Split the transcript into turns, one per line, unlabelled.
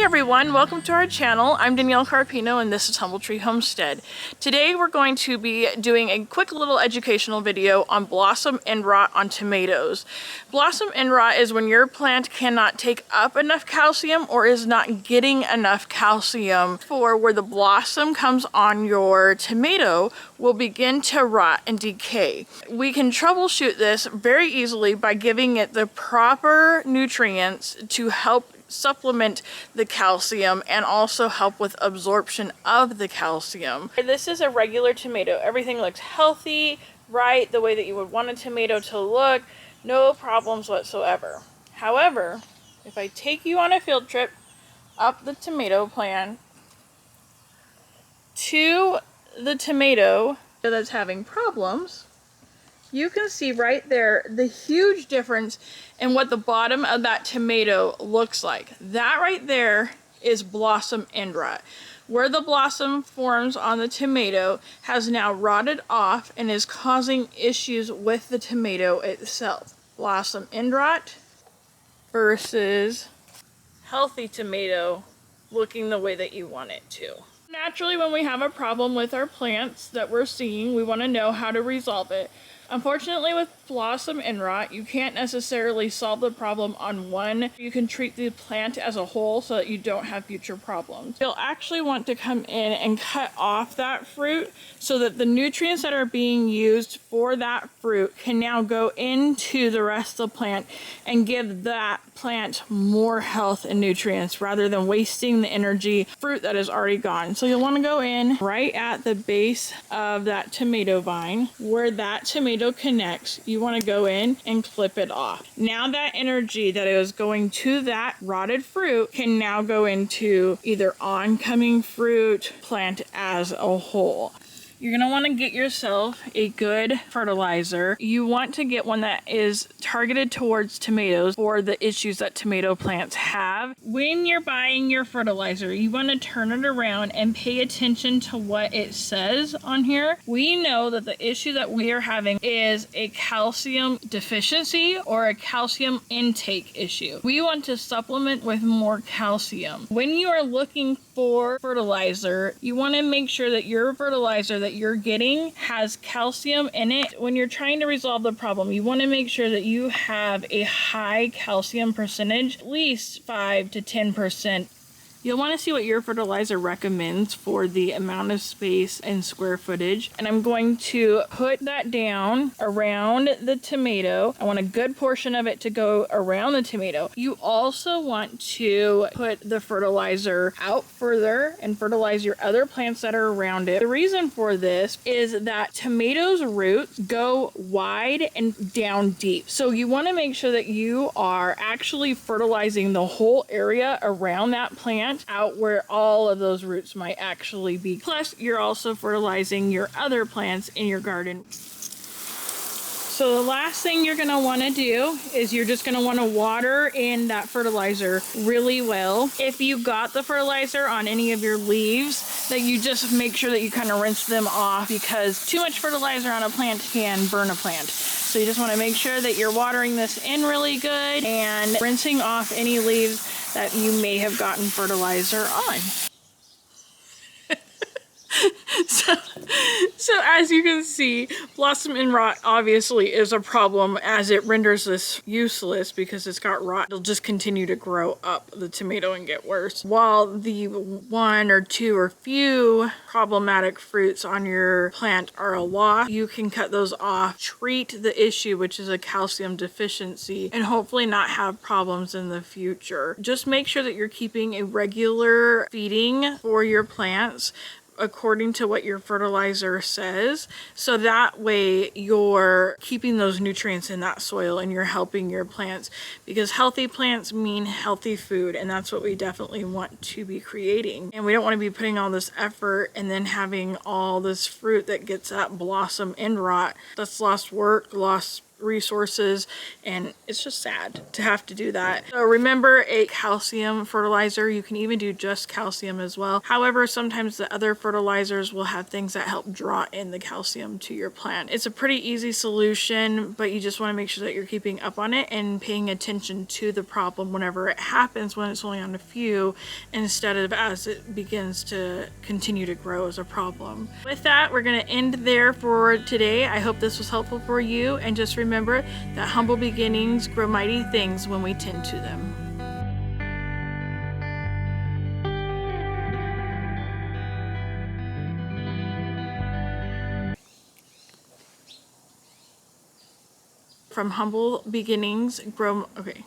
Hey everyone, welcome to our channel. I'm Danielle Carpino and this is Humble Tree Homestead. Today we're going to be doing a quick little educational video on blossom end rot on tomatoes. Blossom end rot is when your plant cannot take up enough calcium or is not getting enough calcium for where the blossom comes on your tomato will begin to rot and decay. We can troubleshoot this very easily by giving it the proper nutrients to help supplement the calcium and also help with absorption of the calcium. This is a regular tomato. Everything looks healthy, right, the way that you would want a tomato to look, no problems whatsoever. However, if I take you on a field trip up the tomato plant to the tomato that's having problems, you can see right there the huge difference in what the bottom of that tomato looks like. That right there is blossom end rot. Where the blossom forms on the tomato has now rotted off and is causing issues with the tomato itself. Blossom end rot versus healthy tomato looking the way that you want it to. Naturally, when we have a problem with our plants that we're seeing, we want to know how to resolve it. Unfortunately, with blossom end rot, you can't necessarily solve the problem on one. You can treat the plant as a whole so that you don't have future problems. You'll actually want to come in and cut off that fruit so that the nutrients that are being used for that fruit can now go into the rest of the plant and give that plant more health and nutrients rather than wasting the energy fruit that is already gone. So you'll want to go in right at the base of that tomato vine where that tomato connects. You want to go in and clip it off. Now that energy that is going to that rotted fruit can now go into either oncoming fruit, plant as a whole. You're going to want to get yourself a good fertilizer. You want to get one that is targeted towards tomatoes for the issues that tomato plants have. When you're buying your fertilizer, you want to turn it around and pay attention to what it says on here. We know that the issue that we are having is a calcium deficiency or a calcium intake issue. We want to supplement with more calcium. When you are looking for fertilizer, you want to make sure that your fertilizer that you're getting has calcium in it. When you're trying to resolve the problem, you want to make sure that you have a high calcium percentage, at least 5 to 10%. You'll want to see what your fertilizer recommends for the amount of space and square footage. And I'm going to put that down around the tomato. I want a good portion of it to go around the tomato. You also want to put the fertilizer out further and fertilize your other plants that are around it. The reason for this is that tomatoes' roots go wide and down deep. So you want to make sure that you are actually fertilizing the whole area around that plant out where all of those roots might actually be. Plus, you're also fertilizing your other plants in your garden. So the last thing you're going to want to do is you're just going to want to water in that fertilizer really well. If you got the fertilizer on any of your leaves, that you just make sure that you kind of rinse them off because too much fertilizer on a plant can burn a plant. So you just want to make sure that you're watering this in really good and rinsing off any leaves that you may have gotten fertilizer on. So as you can see, blossom end rot obviously is a problem as it renders this useless because it's got rot. It'll just continue to grow up the tomato and get worse. While the one or two or few problematic fruits on your plant are a loss, you can cut those off, treat the issue, which is a calcium deficiency, and hopefully not have problems in the future. Just make sure that you're keeping a regular feeding for your plants according to what your fertilizer says, so that way you're keeping those nutrients in that soil and you're helping your plants, because healthy plants mean healthy food, and that's what we definitely want to be creating. And we don't want to be putting all this effort and then having all this fruit that gets that blossom end rot. That's lost work, lost resources, and it's just sad to have to do that. So remember, a calcium fertilizer. You can even do just calcium as well. However, sometimes the other fertilizers will have things that help draw in the calcium to your plant. It's a pretty easy solution, but you just want to make sure that you're keeping up on it and paying attention to the problem whenever it happens, when it's only on a few, instead of as it begins to continue to grow as a problem. With that, we're going to end there for today. I hope this was helpful for you, and just remember that humble beginnings grow mighty things when we tend to them. From humble beginnings grow, okay.